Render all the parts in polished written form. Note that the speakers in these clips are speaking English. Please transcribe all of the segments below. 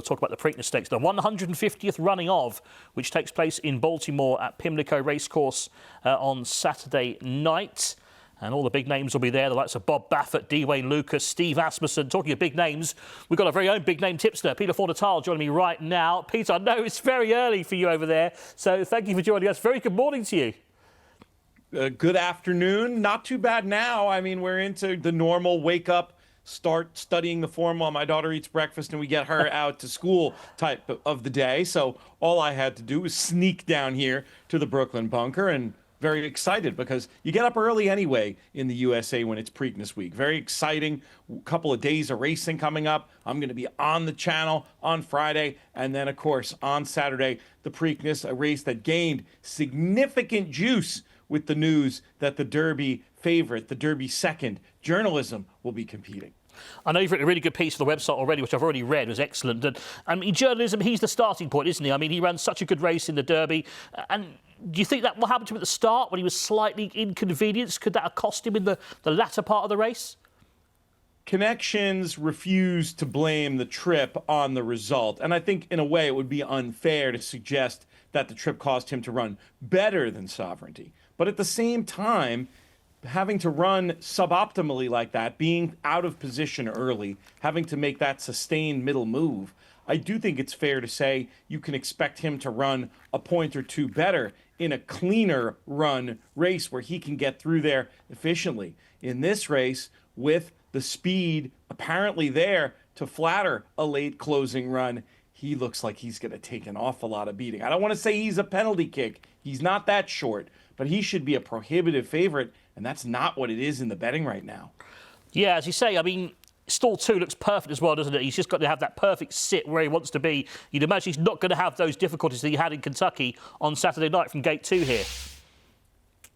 talk about the Preakness Stakes, the 150th running of, which takes place in Baltimore at Pimlico Racecourse on Saturday night. And all the big names will be there, the likes of Bob Baffert, D. Wayne Lucas, Steve Asmussen. Talking of big names, we've got our very own big name tipster, Peter Fornatale, joining me right now. Peter, I know it's very early for you over there, so thank you for joining us. Very good morning to you. Good afternoon. Not too bad now. I mean, we're into the normal wake up, start studying the form while my daughter eats breakfast and we get her out to school type of the day. So all I had to do was sneak down here to the Brooklyn bunker, and very excited because you get up early anyway in the USA when it's Preakness week. Very exciting. Couple of days of racing coming up. I'm going to be on the channel on Friday, and then of course on Saturday the Preakness, a race that gained significant juice with the news that the Derby favorite, the Derby second, Journalism, will be competing. I know you've written a really good piece for the website already, which I've already read. It was excellent. And I mean, Journalism, he's the starting point, isn't he? I mean, he ran such a good race in the Derby. And do you think that what happened to him at the start when he was slightly inconvenienced? Could that have cost him in the latter part of the race? Connections refused to blame the trip on the result. And I think, in a way, it would be unfair to suggest that the trip caused him to run better than Sovereignty. But at the same time, having to run suboptimally like that, being out of position early, having to make that sustained middle move, I do think it's fair to say you can expect him to run a point or two better in a cleaner run race where he can get through there efficiently. In this race, with the speed apparently there to flatter a late closing run, he looks like he's going to take an awful lot of beating. I don't want to say he's a penalty kick. He's not that short, but he should be a prohibitive favorite, and that's not what it is in the betting right now. Yeah, as you say, I mean, stall 2 looks perfect as well, doesn't it? He's just got to have that perfect sit where he wants to be. You'd imagine he's not going to have those difficulties that he had in Kentucky on Saturday night from gate 2 here.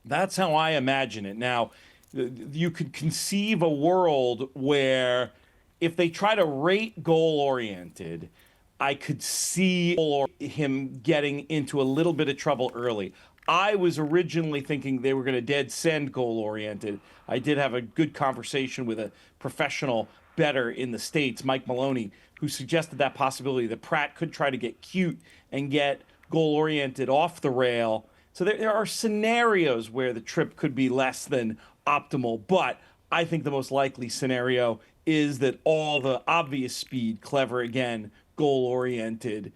That's how I imagine it. Now, you could conceive a world where if they try to rate goal-oriented, I could see him getting into a little bit of trouble early. I was originally thinking they were going to dead send goal-oriented. I did have a good conversation with a professional bettor in the States, Mike Maloney, who suggested that possibility that Pratt could try to get cute and get goal-oriented off the rail. So there are scenarios where the trip could be less than optimal, but I think the most likely scenario is that all the obvious speed, clever again, goal-oriented,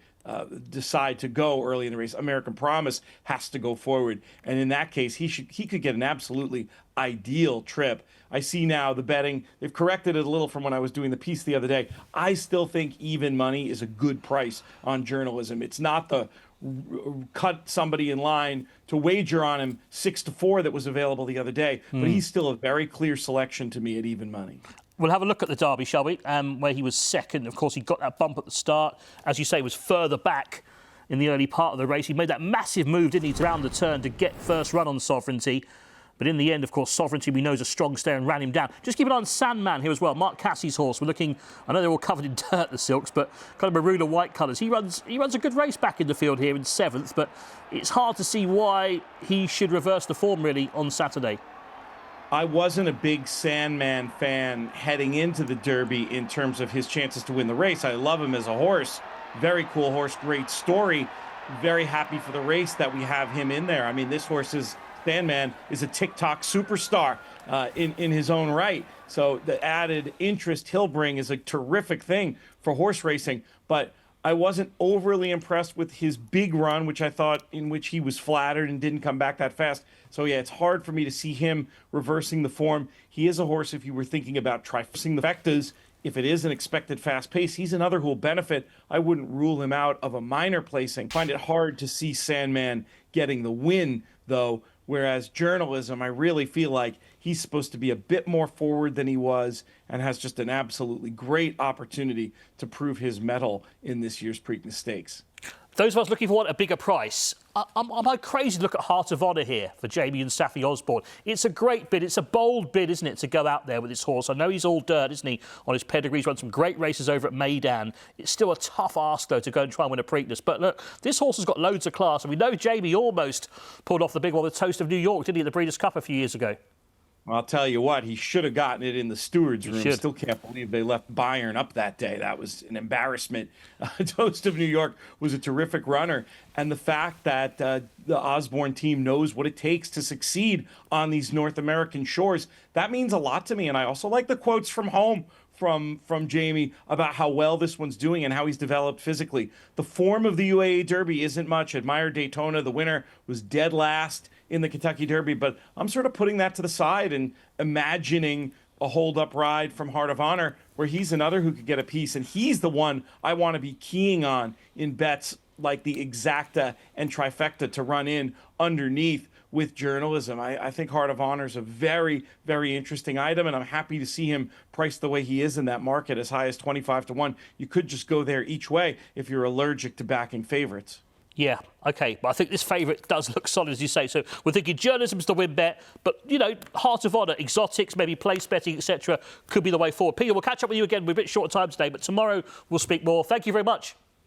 decide to go early in the race. American Promise has to go forward, and in that case, he could get an absolutely ideal trip. I see now the betting, they've corrected it a little from when I was doing the piece the other day. I still think even money is a good price on Journalism. It's not the cut somebody in line to wager on him 6-4 that was available the other day, but he's still a very clear selection to me at even money. We'll have a look at the Derby, shall we? Where he was second. Of course, he got that bump at the start. As you say, was further back in the early part of the race. He made that massive move, didn't he, to round the turn to get first run on Sovereignty. But in the end, of course, Sovereignty, we know, is a strong stare and ran him down. Just keep an eye on Sandman here as well. Mark Cassie's horse. We're looking, I know they're all covered in dirt, the Silks, but kind of maroon and white colours. He runs a good race back in the field here in 7th, but it's hard to see why he should reverse the form, really, on Saturday. I wasn't a big Sandman fan heading into the Derby in terms of his chances to win the race. I love him as a horse. Very cool horse, great story. Very happy for the race that we have him in there. I mean, this horse Sandman is a TikTok superstar in his own right. So the added interest he'll bring is a terrific thing for horse racing. But I wasn't overly impressed with his big run, which I thought in which he was flattered and didn't come back that fast. So, yeah, it's hard for me to see him reversing the form. He is a horse, if you were thinking about trifecting the factors, if it is an expected fast pace, he's another who will benefit. I wouldn't rule him out of a minor placing. Find it hard to see Sandman getting the win, though, whereas Journalism, I really feel like he's supposed to be a bit more forward than he was and has just an absolutely great opportunity to prove his mettle in this year's Preakness Stakes. Those of us looking for a bigger price, am I crazy to look at Heart of Honour here for Jamie and Saffie Osborne? It's a great bid. It's a bold bid, isn't it, to go out there with this horse? I know he's all dirt, isn't he, on his pedigree. He's run some great races over at Maidan. It's still a tough ask, though, to go and try and win a Preakness. But look, this horse has got loads of class, and we know Jamie almost pulled off the big one with Toast of New York, didn't he, at the Breeders' Cup a few years ago? I'll tell you what, he should have gotten it in the steward's room. should. Still can't believe they left Bayern up that day. That was an embarrassment. Toast of New York was a terrific runner. And the fact that the Osborne team knows what it takes to succeed on these North American shores, that means a lot to me. And I also like the quotes from home from Jamie about how well this one's doing and how he's developed physically. The form of the UAE Derby isn't much. Admire Daytona. The winner was dead last in the Kentucky Derby, but I'm sort of putting that to the side and imagining a hold-up ride from Heart of Honor where he's another who could get a piece, and he's the one I want to be keying on in bets like the Exacta and Trifecta to run in underneath with journalism. I think Heart of Honor is a very, very interesting item, and I'm happy to see him priced the way he is in that market, as high as 25-1. You could just go there each way if you're allergic to backing favorites. Yeah, OK, but I think this favourite does look solid, as you say. So we're thinking journalism's the win bet, but, you know, Heart of Honour, exotics, maybe place betting, etc., could be the way forward. Peter, we'll catch up with you again. We're a bit short of time today, but tomorrow we'll speak more. Thank you very much.